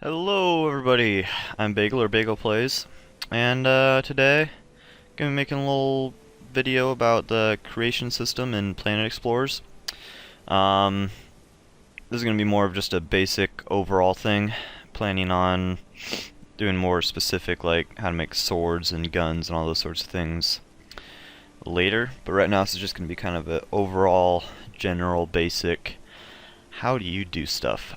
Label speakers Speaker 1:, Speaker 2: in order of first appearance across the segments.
Speaker 1: Hello everybody, I'm Bagel or Bagel Plays, and today I'm gonna be making a little video about the creation system in Planet Explorers. Um, this is gonna be more of just a basic overall thing, planning on doing more specific like how to make swords and guns and all those sorts of things later, but right now this is just gonna be kind of an overall, general, basic, how do you do stuff.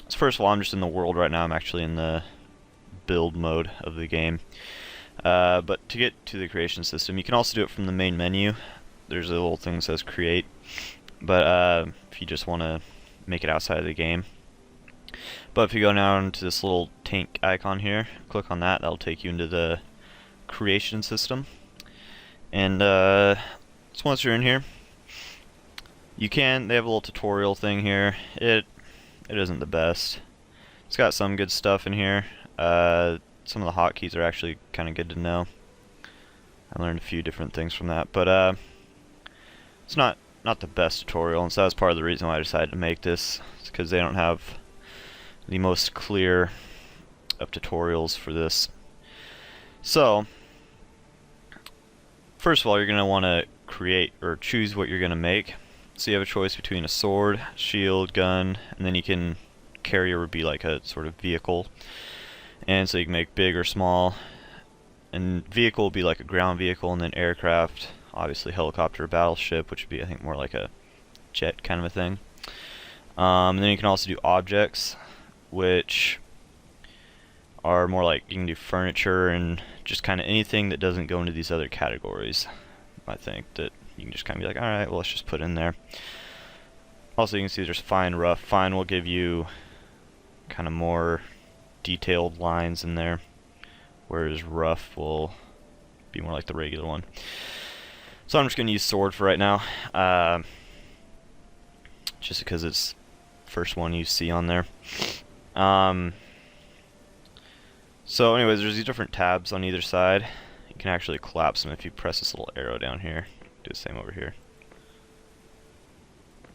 Speaker 1: So first of all, I'm just in the world right now. I'm actually in the build mode of the game. But to get to the creation system, you can also do it from the main menu. There's a little thing that says create. But if you just want to make it outside of the game. But if you go down to this little tank icon here, click on that, that'll take you into the creation system. And so once you're in here, they have a little tutorial thing here. It isn't the best. It's got some good stuff in here. Some of the hotkeys are actually kind of good to know. I learned a few different things from that, but it's not the best tutorial, and so that was part of the reason why I decided to make this. It's because they don't have the most clear of tutorials for this. So, first of all, you're going to want to create or choose what you're going to make. So you have a choice between a sword, shield, gun, and then you can carrier would be like a sort of vehicle. And so you can make big or small. And vehicle would be like a ground vehicle, and then aircraft, obviously helicopter, battleship, which would be I think more like a jet kind of a thing. And then you can also do objects, which are more like you can do furniture and just kind of anything that doesn't go into these other categories. I think that you can just kind of be like, alright, well, let's just put in there. Also, you can see there's fine, rough. Fine will give you kind of more detailed lines in there, whereas rough will be more like the regular one. So I'm just going to use sword for right now, just because it's the first one you see on there. So anyways, there's these different tabs on either side. You can actually collapse them if you press this little arrow down here. Do the same over here.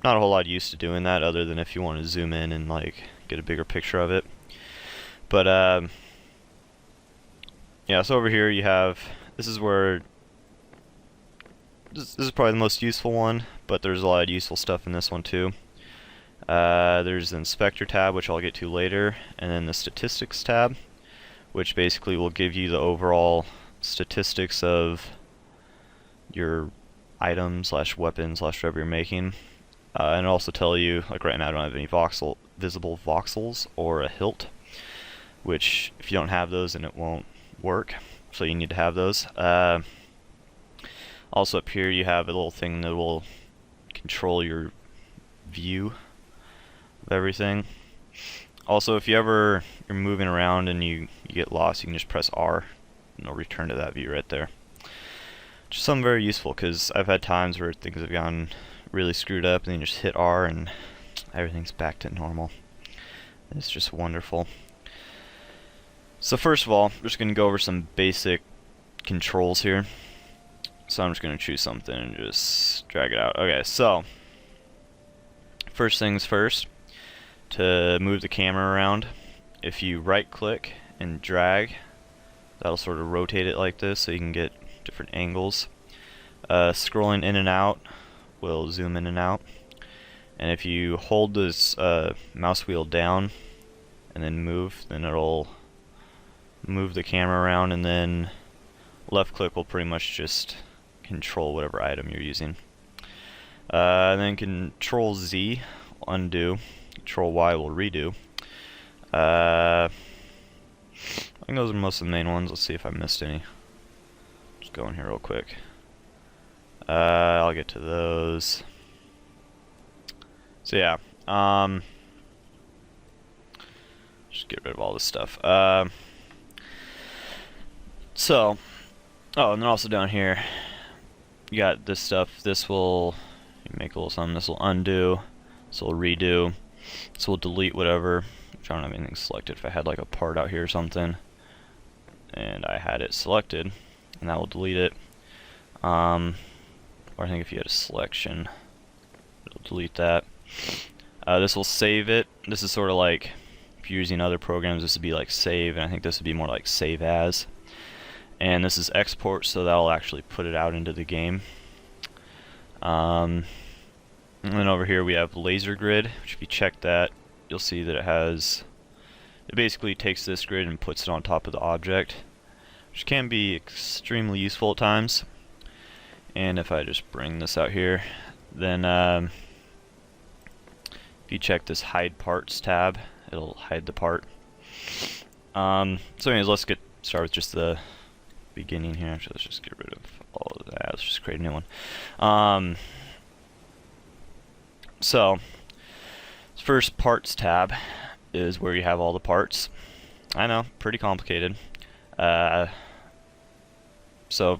Speaker 1: Not a whole lot used to doing that, other than if you want to zoom in and like get a bigger picture of it. But yeah, so over here you have, this is where this is probably the most useful one, but there's a lot of useful stuff in this one too. There's the inspector tab, which I'll get to later, and then the statistics tab, which basically will give you the overall statistics of your item slash weapon slash whatever you're making, and it'll also tell you, like right now I don't have any visible voxels or a hilt, which if you don't have those then it won't work, so you need to have those. Also up here you have a little thing that will control your view of everything. Also, if you're moving around and you get lost, you can just press R and it'll return to that view right there. Just something very useful, because I've had times where things have gone really screwed up and then you just hit R and everything's back to normal. It's just wonderful. So first of all, I'm just going to go over some basic controls here. So I'm just going to choose something and just drag it out. Okay, so first things first, to move the camera around, if you right click and drag, that'll sort of rotate it like this so you can get different angles. Scrolling in and out will zoom in and out, and if you hold this mouse wheel down and then move, then it'll move the camera around, and then left click will pretty much just control whatever item you're using. And then Control Z will undo, Control Y will redo. I think those are most of the main ones. Let's see if I missed any. Just go in here real quick. I'll get to those. So yeah, just get rid of all this stuff. Oh, and then also down here, you got this stuff. This will make a little something. This will undo. This will redo. This will delete whatever. Which I don't have anything selected. If I had like a part out here or something, and I had it selected, and that will delete it. Or I think if you had a selection, it'll delete that. This will save it. This is sort of like if if you're using other programs, this would be like save, and I think this would be more like save as. And this is export, so that'll actually put it out into the game. And then over here we have laser grid, which if you check that, you'll see that it basically takes this grid and puts it on top of the object, which can be extremely useful at times. And if I just bring this out here, then if you check this hide parts tab, it'll hide the part. So anyways, let's start with just the beginning here. Actually, let's just get rid of all of that. Let's just create a new one. So this first parts tab is where you have all the parts. I know, pretty complicated. So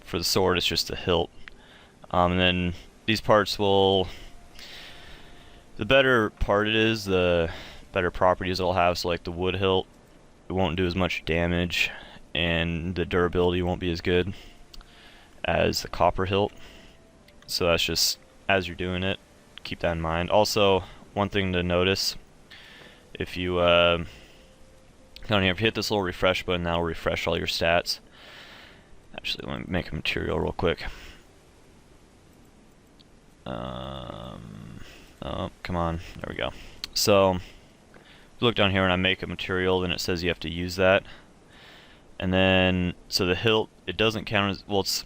Speaker 1: for the sword, it's just the hilt. And then these parts the better part it is, the better properties it'll have. So like the wood hilt, it won't do as much damage, and the durability won't be as good as the copper hilt. So that's just, as you're doing it, keep that in mind. Also, one thing to notice, if you down here, if you hit this little refresh button, that'll refresh all your stats. Actually, let me make a material real quick. Oh, come on, there we go. So, if you look down here and I make a material, then it says you have to use that. And then, so the hilt, it doesn't count as, well, it's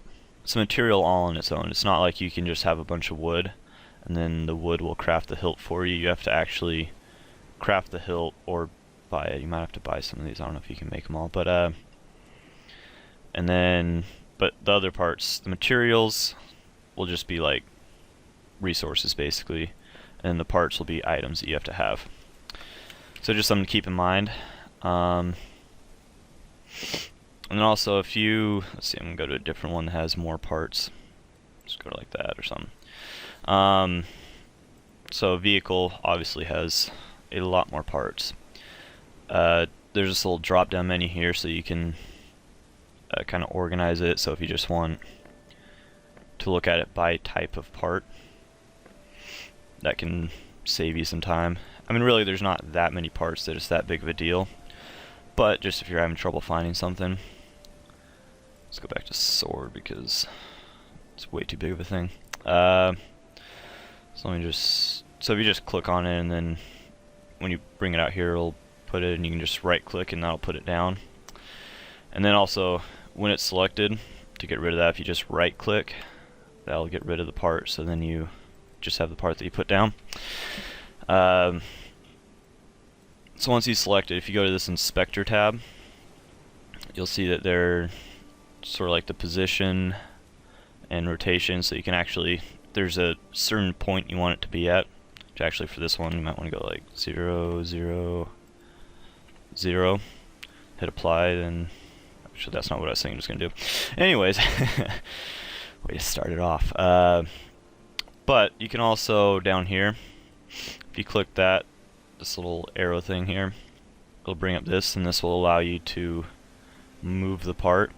Speaker 1: a material all on its own. It's not like you can just have a bunch of wood and then the wood will craft the hilt for you. You have to actually craft the hilt or buy it. You might have to buy some of these. I don't know if you can make them all, but and then, but the other parts, the materials will just be like resources basically, and the parts will be items that you have to have. So just something to keep in mind. And then also, if you, let's see, I'm gonna go to a different one that has more parts. Just go to like that or something. So vehicle obviously has a lot more parts. There's this little drop down menu here, so you can kind of organize it. So if you just want to look at it by type of part, that can save you some time. I mean, really, there's not that many parts that it's that big of a deal, but just if you're having trouble finding something. Let's go back to sword because it's way too big of a thing. So let me just, so if you just click on it, and then when you bring it out here, it'll put it, and you can just right click and that'll put it down. And then also, when it's selected, to get rid of that, if you just right click, that'll get rid of the part, so then you just have the part that you put down. So once you select it, if you go to this inspector tab, you'll see that they're sort of like the position and rotation, so you can actually, there's a certain point you want it to be at, which actually for this one you might want to go like 0, 0, 0, hit apply, then actually that's not what I was saying I was going to do. Anyways, way to start it off. But you can also, down here, if you click that, this little arrow thing here, it'll bring up this, and this will allow you to move the part.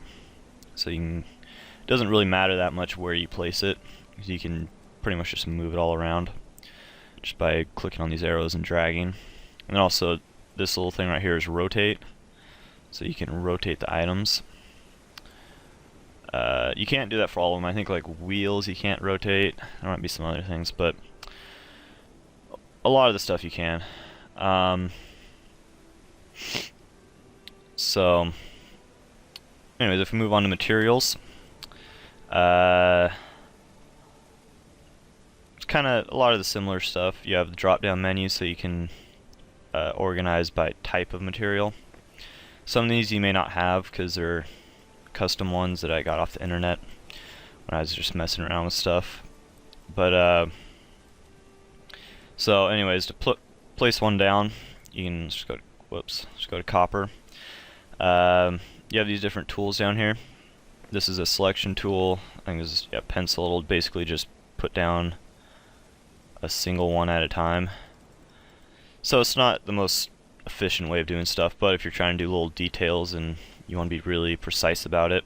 Speaker 1: So you can, it doesn't really matter that much where you place it, because you can pretty much just move it all around just by clicking on these arrows and dragging. And then also this little thing right here is rotate, so you can rotate the items. You can't do that for all of them. I think like wheels you can't rotate. There might be some other things, but a lot of the stuff you can. So anyways, if we move on to materials, it's kind of a lot of the similar stuff. You have the drop down menu, so you can organize by type of material. Some of these you may not have because they're custom ones that I got off the internet when I was just messing around with stuff. But so anyways, to place one down, you can just go to, just go to copper. You have these different tools down here. This is a selection tool. I think this is, yeah, pencil. It'll basically just put down a single one at a time. So it's not the most efficient way of doing stuff, but if you're trying to do little details and you want to be really precise about it.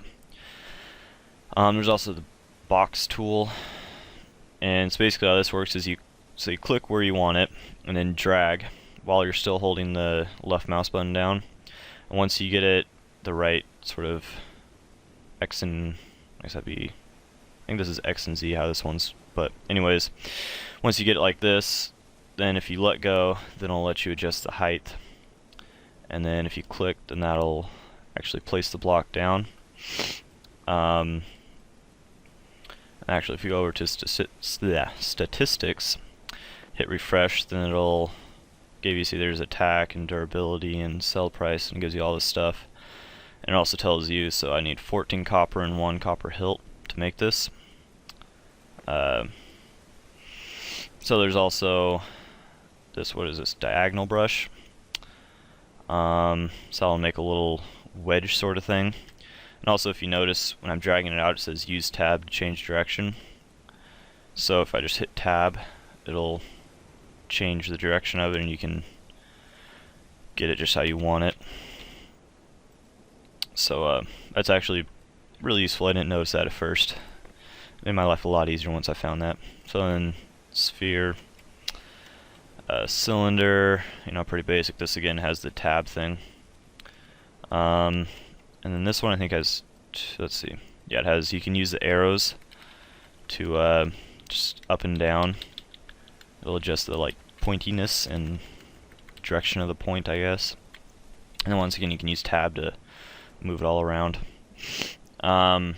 Speaker 1: There's also the box tool, and so basically how this works is you click where you want it and then drag,
Speaker 2: while you're still holding the left mouse button down. And once you get it the right sort of X and I guess that'd be, I think this is X and Z how this one's, but anyways, once you get it like this, then if you let go, then it'll let you adjust the height. And then if you click, then that'll actually place the block down. Actually, if you go over to statistics, hit refresh, then it'll give you, see there's attack and durability and sell price, and gives you all this stuff. And it also tells you, so I need 14 copper and 1 copper hilt to make this. So there's also this, what is this, diagonal brush. So I'll make a little wedge sort of thing. And also, if you notice, when I'm dragging it out, it says use tab to change direction. So if I just hit tab, it'll change the direction of it, and you can get it just how you want it. So that's actually really useful. I didn't notice that at first. It made my life a lot easier once I found that. So then sphere, cylinder, you know, pretty basic. This again has the tab thing. And then this one I think has, let's see, yeah, it has, you can use the arrows to just up and down. It'll adjust the like pointiness and direction of the point, I guess. And then once again, you can use tab to move it all around. So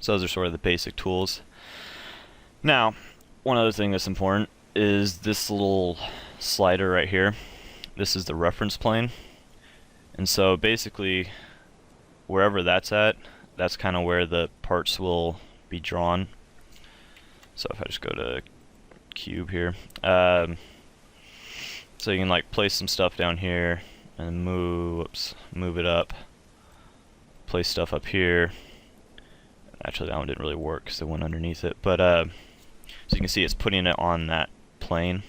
Speaker 2: those are sort of the basic tools. Now, one other thing that's important is this little slider right here. This is the reference plane. And so basically, wherever that's at, that's kind of where the parts will be drawn. So if I just go to cube here, so you can like place some stuff down here and move it up, place stuff up here. Actually, that one didn't really work because it went underneath it. But so you can see it's putting it on that plane.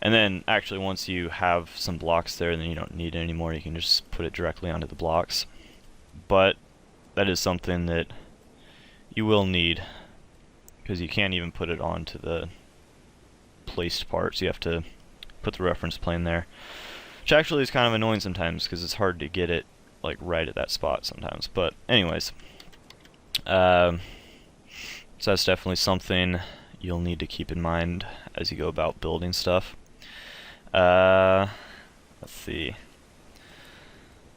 Speaker 2: And then actually once you have some blocks there, then you don't need it anymore. You can just put it directly onto the blocks. But that is something that you will need, because you can't even put it onto the placed parts. You have to put the reference plane there, which actually is kind of annoying sometimes because it's hard to get it like right at that spot sometimes. But anyways, so that's definitely something you'll need to keep in mind as you go about building stuff. Let's see.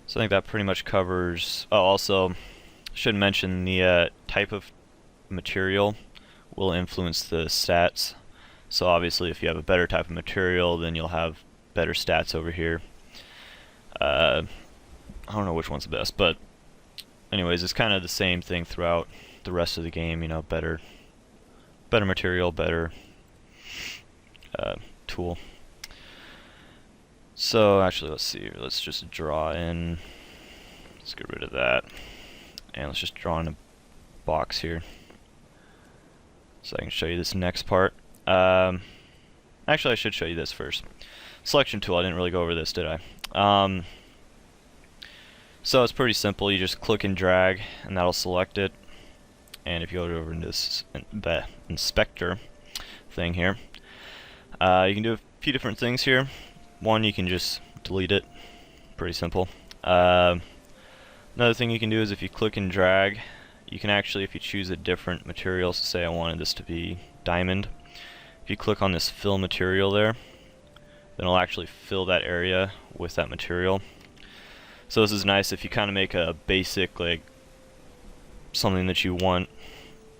Speaker 2: So I think that pretty much covers. Oh, also, should mention the type of material will influence the stats. So obviously, if you have a better type of material, then you'll have better stats over here. I don't know which one's the best, but anyways, it's kind of the same thing throughout the rest of the game. You know, better material, better tool. So actually, let's see. Let's just draw in. Let's get rid of that, and let's just draw in a box here, so I can show you this next part. Actually, I should show you this first. Selection tool. I didn't really go over this, did I? So it's pretty simple. You just click and drag, and that'll select it. And if you go over into this the inspector thing here, you can do a few different things here. One, you can just delete it. Pretty simple. Another thing you can do is if you click and drag, you can actually, if you choose a different material, so say I wanted this to be diamond, if you click on this fill material there, then it'll actually fill that area with that material. So this is nice if you kind of make a basic, like something that you want,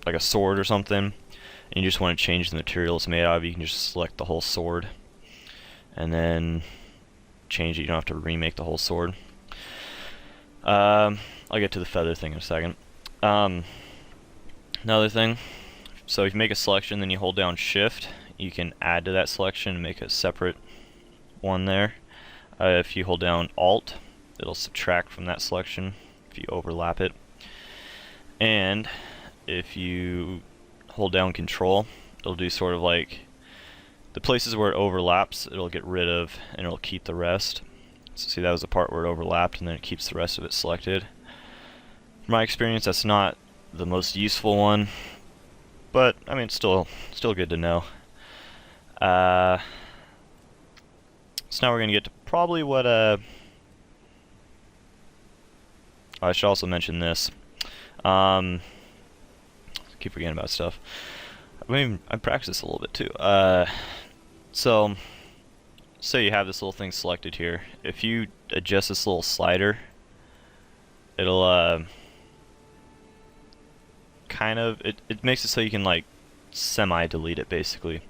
Speaker 2: like a sword or something, and you just want to change the material it's made out of. You can just select the whole sword and then change it. You don't have to remake the whole sword. I'll get to the feather thing in a second. Another thing, so if you make a selection, then you hold down shift, you can add to that selection and make a separate one there. If you hold down alt, it'll subtract from that selection if you overlap it. And if you hold down control, it'll do sort of like the places where it overlaps, it'll get rid of, and it'll keep the rest. So see, that was the part where it overlapped, and then it keeps the rest of it selected. From my experience, that's not the most useful one, but I mean, it's still good to know. So now we're gonna get to probably what I should also mention this. Keep forgetting about stuff. I practiced this a little bit too. So say you have this little thing selected here. If you adjust this little slider, it'll it makes it so you can like semi-delete it basically.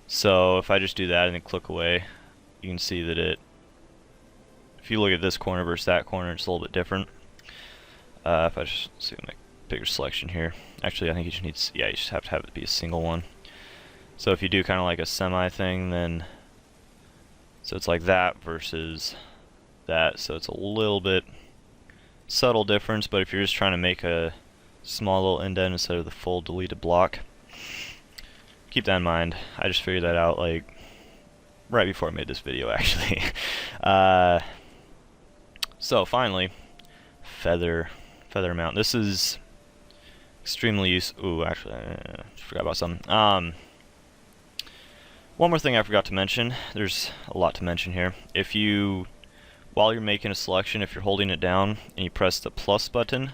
Speaker 2: So if I just do that and then click away, you can see that if you look at this corner versus that corner, it's a little bit different. If I just see make bigger selection here. Actually, I think you just need, yeah, you just have to have it be a single one. So if you do kind of like a semi thing, then so it's like that versus that. So it's a little bit subtle difference, but if you're just trying to make a small little indent instead of the full deleted block, keep that in mind. I just figured that out like right before I made this video, actually. So finally, feather mount. This is extremely useful. Ooh, actually, I forgot about something. One more thing I forgot to mention. There's a lot to mention here. If you, while you're making a selection, if you're holding it down and you press the plus button,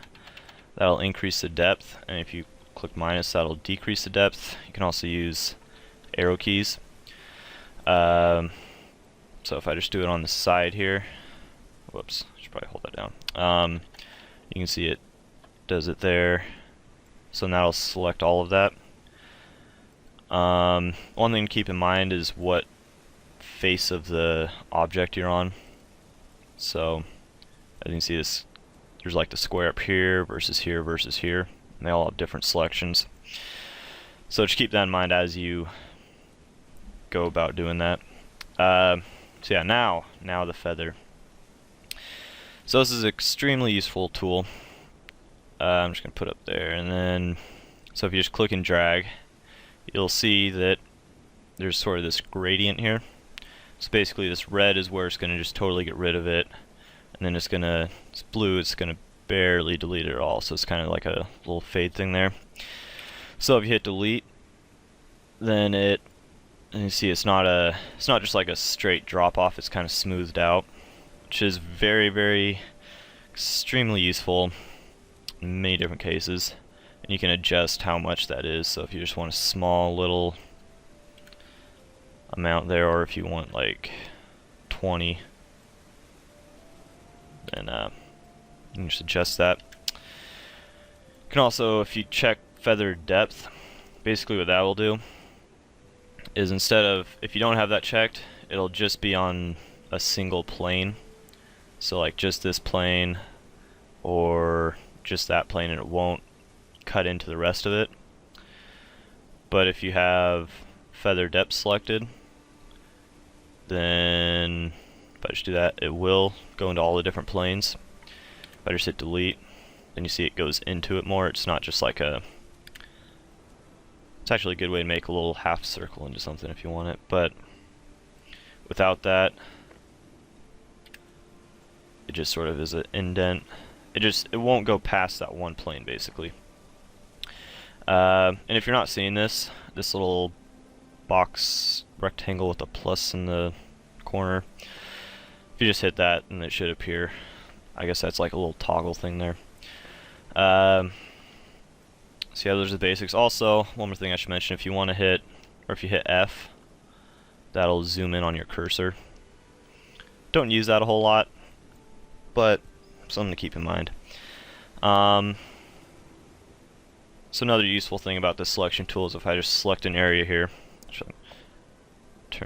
Speaker 2: that'll increase the depth, and if you click minus, that'll decrease the depth. You can also use arrow keys. So if I just do it on the side here, whoops, I should probably hold that down. You can see it does it there. So now I'll select all of that. One thing to keep in mind is what face of the object you're on. So as you can see, this there's like the square up here versus here versus here, and they all have different selections. So just keep that in mind as you go about doing that. So yeah, now the feather. So this is an extremely useful tool. I'm just going to put up there, and then so if you just click and drag, you'll see that there's sort of this gradient here. So basically this red is where it's going to just totally get rid of it, and then it's blue, it's going to barely delete it at all. So it's kind of like a little fade thing there. So if you hit delete, then and you see it's not just like a straight drop off, it's kind of smoothed out, which is very, very extremely useful in many different cases. And you can adjust how much that is. So if you just want a small little amount there, or if you want like 20, then you can just adjust that. You can also, if you check feather depth, basically what that will do is instead of, if you don't have that checked, it'll just be on a single plane. So like just this plane or just that plane, and it won't cut into the rest of it. But if you have feather depth selected, then if I just do that, it will go into all the different planes. If I just hit delete, then you see it goes into it more. It's not just like it's actually a good way to make a little half circle into something if you want it, but without that, it just sort of is an indent. It won't go past that one plane basically. And if you're not seeing this little box rectangle with a plus in the corner, if you just hit that, and it should appear. I guess that's like a little toggle thing there. So yeah, those are the basics. Also, one more thing I should mention: if you want to hit, or if you hit F, that'll zoom in on your cursor. Don't use that a whole lot, but something to keep in mind. So another useful thing about this selection tool is if I just select an area here,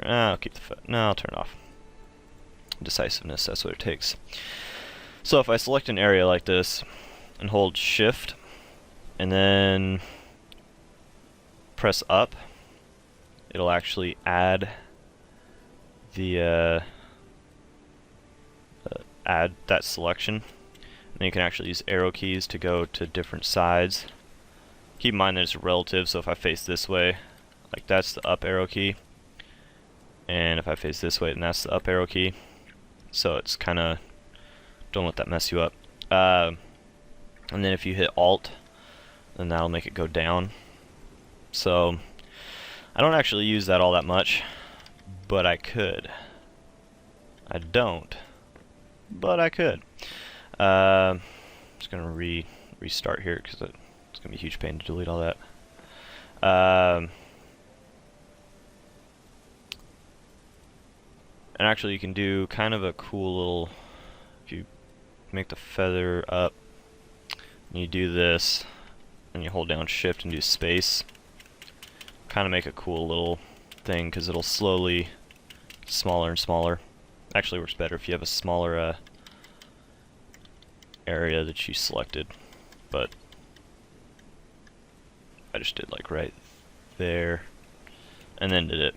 Speaker 2: I'll keep I'll turn it off. Decisiveness, that's what it takes. So if I select an area like this and hold Shift and then press up, it'll actually add the add that selection. And then you can actually use arrow keys to go to different sides. Keep in mind that it's relative, so if I face this way, like that's the up arrow key, and if I face this way, then that's the up arrow key. So it's kind of, don't let that mess you up. And then if you hit Alt, then that'll make it go down. So I don't actually use that all that much, but I could. I don't, but I could. Just gonna restart here because it's gonna be a huge pain to delete all that. And actually, you can do kind of a cool little. If you make the feather up, and you do this, and you hold down Shift and do space. Kind of make a cool little thing because it'll slowly smaller and smaller. Actually, works better if you have a smaller area that you selected, but I just did like right there and then did it.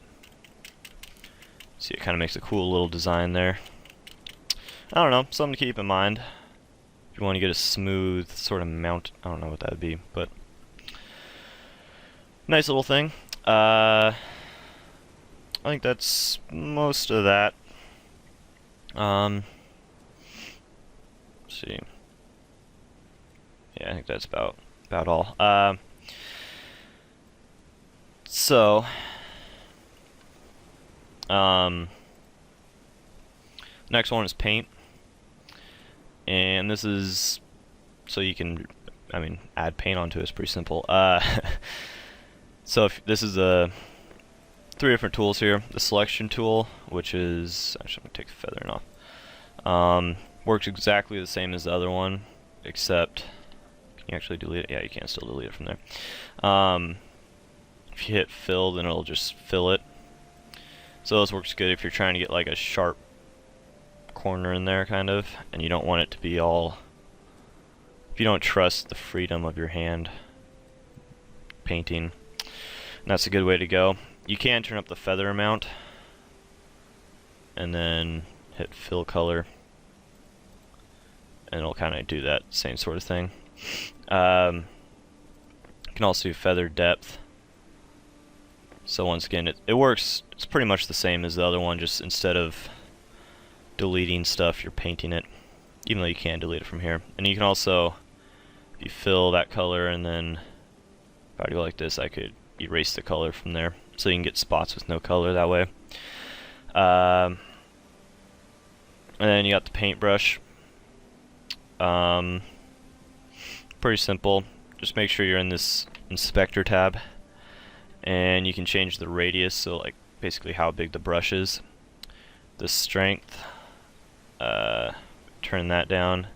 Speaker 2: See, it kind of makes a cool little design there. I don't know, something to keep in mind if you want to get a smooth sort of mount. I don't know what that would be, but nice little thing. I think that's most of that. Let's see. Yeah, I think that's about all. Next one is paint, and this is so you can, I mean, add paint onto it. It's pretty simple. So if this is three different tools here. The selection tool, which is actually I'm gonna take the feathering off. Works exactly the same as the other one, except can you actually delete it? Yeah, you can still delete it from there. If you hit fill, then it'll just fill it. So this works good if you're trying to get like a sharp corner in there, kind of, and you don't want it to be all. If you don't trust the freedom of your hand painting, that's a good way to go. You can turn up the feather amount and then hit fill color, and it'll kind of do that same sort of thing. You can also do feather depth. So once again, it works. It's pretty much the same as the other one, just instead of deleting stuff, you're painting it, even though you can delete it from here. And you can also, if you fill that color, and then if I go like this, I could erase the color from there, so you can get spots with no color that way. And then you got the paintbrush. Pretty simple. Just make sure you're in this inspector tab, and you can change the radius, so like basically how big the brush is. The strength, turn that down.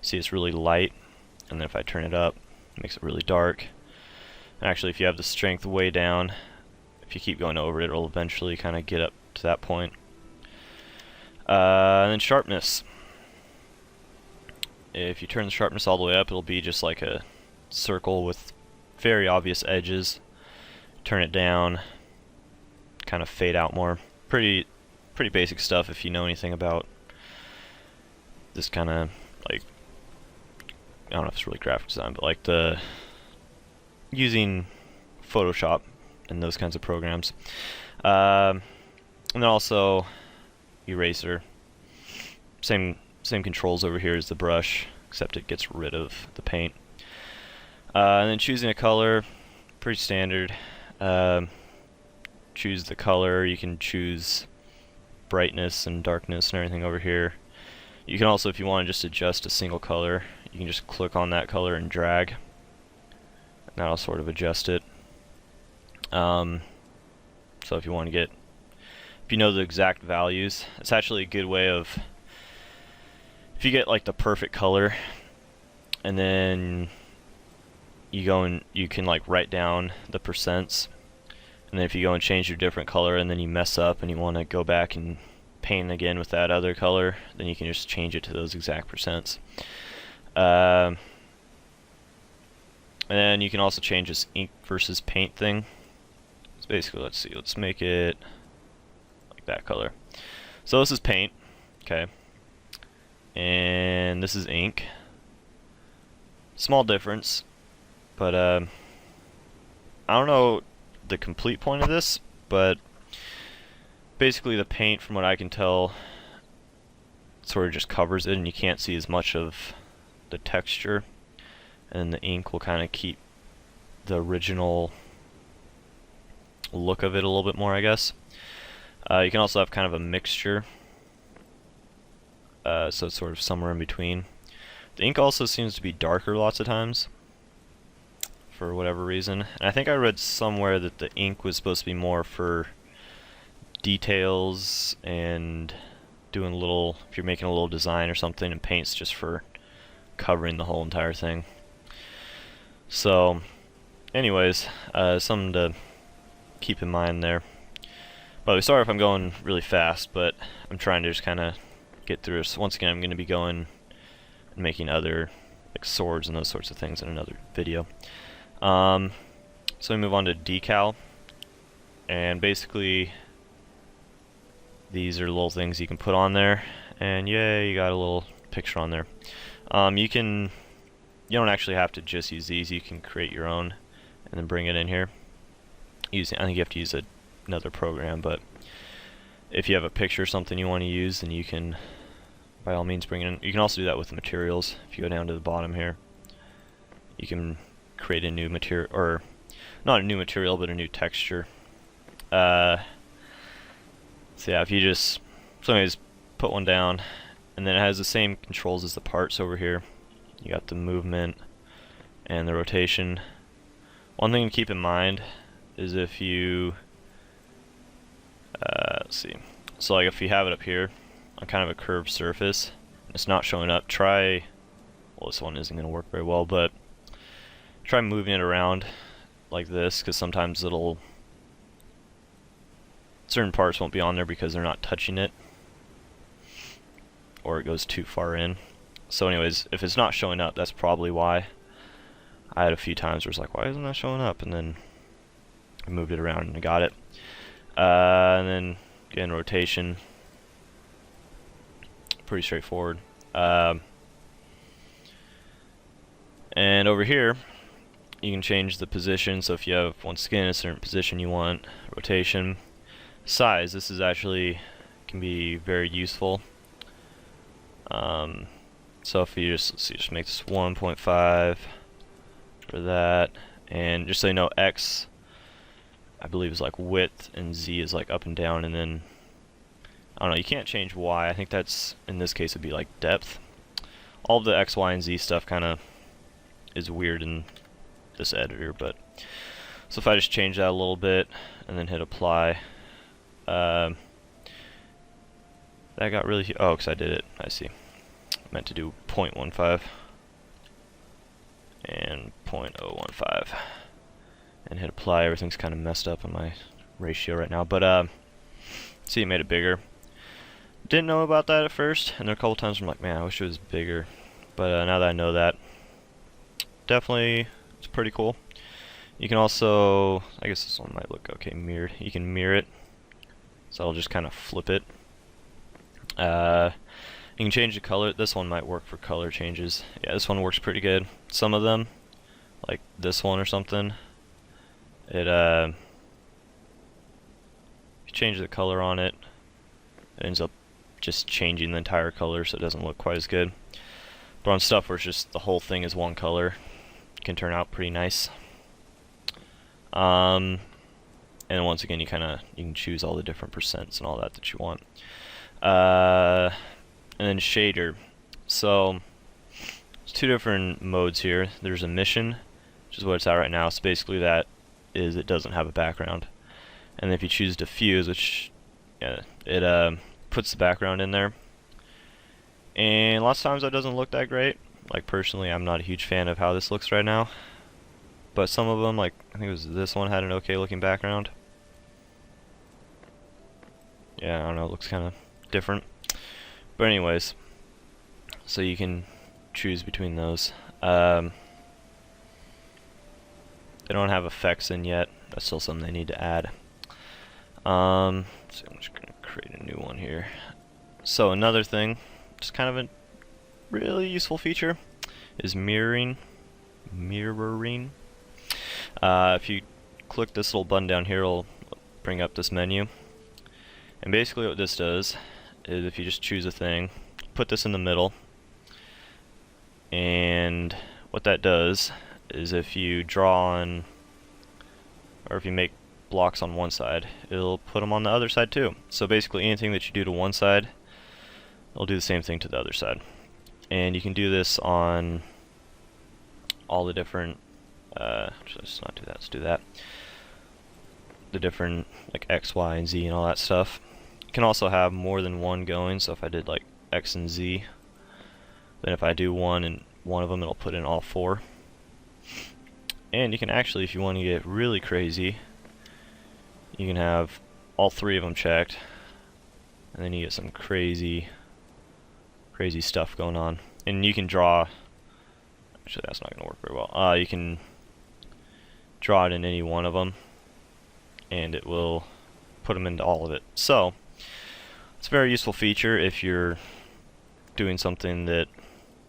Speaker 2: See, it's really light, and then if I turn it up, it makes it really dark. Actually, if you have the strength way down, if you keep going over it, it'll eventually kind of get up to that point. And then sharpness. If you turn the sharpness all the way up, it'll be just like a circle with very obvious edges. Turn it down, kind of fade out more. Pretty basic stuff if you know anything about this kind of, like, I don't know if it's really graphic design, but like the using Photoshop and those kinds of programs. And then also eraser. Same controls over here as the brush, except it gets rid of the paint. And then choosing a color, pretty standard. Choose the color. You can choose brightness and darkness and everything over here. You can also, if you want to just adjust a single color, you can just click on that color and drag. That'll sort of adjust it. So if you want to get, if you know the exact values, it's actually a good way of, if you get like the perfect color, and then you go and you can like write down the percents, and then if you go and change your different color and then you mess up and you want to go back and paint again with that other color, then you can just change it to those exact percents. And then you can also change this ink versus paint thing. So basically, let's see, let's make it like that color. So this is paint, okay, and this is ink. Small difference, but I don't know the complete point of this, but basically the paint, from what I can tell, sort of just covers it, and you can't see as much of the texture. And the ink will kind of keep the original look of it a little bit more, I guess. You can also have kind of a mixture so it's sort of somewhere in between. The ink also seems to be darker lots of times, for whatever reason. And I think I read somewhere that the ink was supposed to be more for details and doing a little, if you're making a little design or something, and paint's just for covering the whole entire thing. So, anyways, something to keep in mind there. By the way, sorry if I'm going really fast, but I'm trying to just kind of get through this. Once again, I'm going to be going and making other like swords and those sorts of things in another video. So we move on to decal, and basically these are little things you can put on there, and yay, you got a little picture on there. You don't actually have to just use these. You can create your own and then bring it in here. I think you have to use another program, but if you have a picture or something you want to use, then you can by all means bring it in. You can also do that with the materials. If you go down to the bottom here, you can create a new material, or not a new material, but a new texture. So yeah, if you just anyways, put one down, and then it has the same controls as the parts over here. You got the movement and the rotation. One thing to keep in mind is if you let's see, so like if you have it up here on kind of a curved surface and it's not showing up, well, this one isn't going to work very well, but try moving it around like this, because sometimes certain parts won't be on there because they're not touching it, or it goes too far in. So anyways, if it's not showing up, that's probably why. I had a few times where it's like, why isn't that showing up? And then I moved it around and I got it. And then again, rotation, pretty straightforward. And over here, you can change the position. So if you have, once again, a certain position you want, rotation, size. This is actually can be very useful. So if you just make this 1.5 for that, and just so you know, X I believe is like width and Z is like up and down, and then I don't know, you can't change Y. I think that's, in this case, it'd be like depth. All of the X, Y, and Z stuff kind of is weird in this editor, but so if I just change that a little bit and then hit apply, that got really, oh, because I did it, I see. I meant to do 0.15 and 0.015 and hit apply. Everything's kind of messed up on my ratio right now, but see, it made it bigger. Didn't know about that at first, and there are a couple times I'm like, man, I wish it was bigger, but now that I know that, definitely it's pretty cool. You can also, I guess this one might look okay mirrored. You can mirror it, so I'll just kind of flip it. You can change the color. This one might work for color changes. Yeah, this one works pretty good. Some of them, like this one or something, it if you change the color on it, it ends up just changing the entire color, so it doesn't look quite as good. But on stuff where it's just the whole thing is one color, it can turn out pretty nice. And once again, you can choose all the different percents and all that you want. And then shader. So there's two different modes here. There's emission, which is what it's at right now. So basically that is it doesn't have a background. And if you choose diffuse, which it puts the background in there. And lots of times that doesn't look that great. Like personally, I'm not a huge fan of how this looks right now. But some of them, like I think it was this one, had an okay looking background. Yeah, I don't know, it looks kind of different. But anyways, so you can choose between those. They don't have effects in yet. That's still something they need to add. So I'm just going to create a new one here. So another thing, just kind of a really useful feature, is mirroring. If you click this little button down here, it'll bring up this menu. And basically what this does is if you just choose a thing, put this in the middle, and what that does is if you draw on, or if you make blocks on one side, it'll put them on the other side too. So basically anything that you do to one side, it'll do the same thing to the other side. And you can do this on all the different, let's not do that, let's do that. The different, like X, Y, and Z and all that stuff. You can also have more than one going, so if I did like X and Z, then if I do one and one of them, it'll put in all four. And you can actually, if you want to get really crazy, you can have all three of them checked, and then you get some crazy stuff going on. And you can draw, actually that's not going to work very well. You can draw it in any one of them, and it will put them into all of it. So, it's a very useful feature if you're doing something that,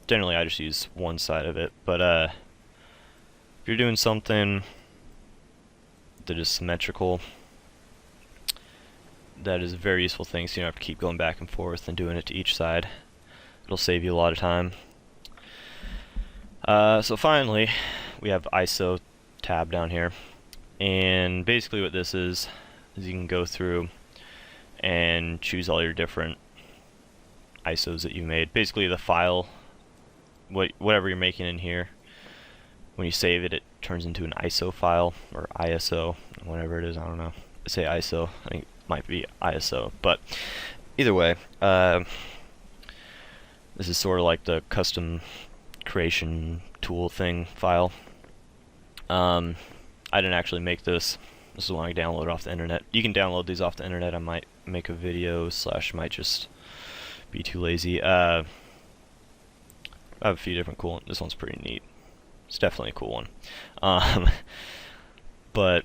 Speaker 2: generally I just use one side of it, but if you're doing something that is symmetrical, that is a very useful thing, so you don't have to keep going back and forth and doing it to each side. It'll save you a lot of time. So finally, we have ISO tab down here, and basically what this is you can go through and choose all your different ISOs that you've made. Basically the file, whatever you're making in here, when you save it, it turns into an ISO file, or ISO, whatever it is, I don't know. I say ISO, I think it might be ISO, but either way, this is sort of like the custom creation tool thing file. I didn't actually make this. This is one I downloaded off the internet. You can download these off the internet. I might make a video / might just be too lazy. I have a few different cool ones. This one's pretty neat. It's definitely a cool one. But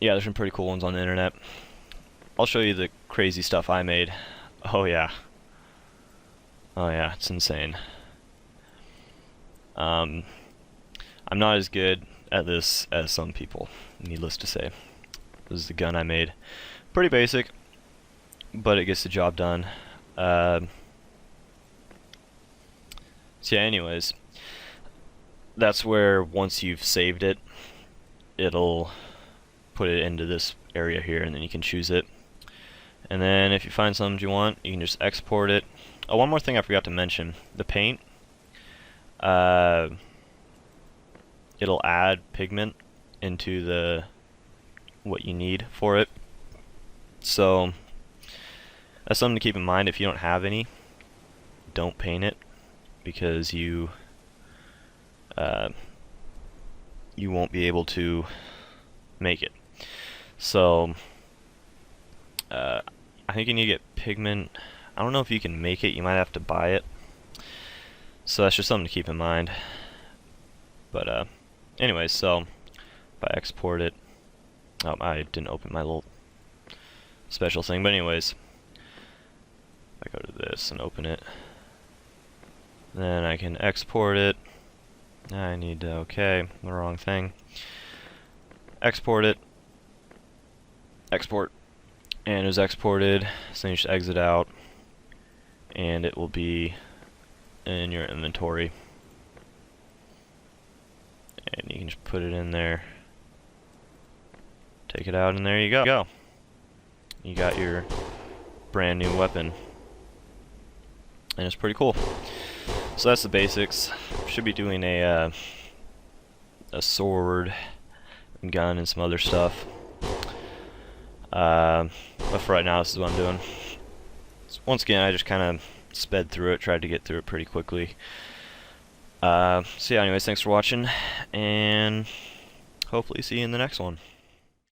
Speaker 2: yeah, there's some pretty cool ones on the internet. I'll show you the crazy stuff I made. Oh yeah. Oh yeah, it's insane. I'm not as good at this as some people, needless to say. This is the gun I made. Pretty basic, but it gets the job done. So yeah, anyways, that's where once you've saved it, it'll put it into this area here, and then you can choose it. And then if you find something you want, you can just export it. Oh, one more thing I forgot to mention. The paint, it'll add pigment into the what you need for it. So that's something to keep in mind. If you don't have any, don't paint it, because you won't be able to make it. So I think you need to get pigment. I don't know if you can make it. You might have to buy it. So that's just something to keep in mind. But anyways, so if I export it, oh, I didn't open my little special thing. But anyways, if I go to this and open it, then I can export it. I need to, okay, the wrong thing. Export it. Export. And it was exported, so then you just exit out, and it will be in your inventory. And you can just put it in there, take it out, and there you go. You got your brand new weapon, and it's pretty cool. So that's the basics. Should be doing a sword, and gun, and some other stuff. But for right now, this is what I'm doing. So once again, I just kind of sped through it, tried to get through it pretty quickly. So yeah, anyways, thanks for watching, and hopefully see you in the next one.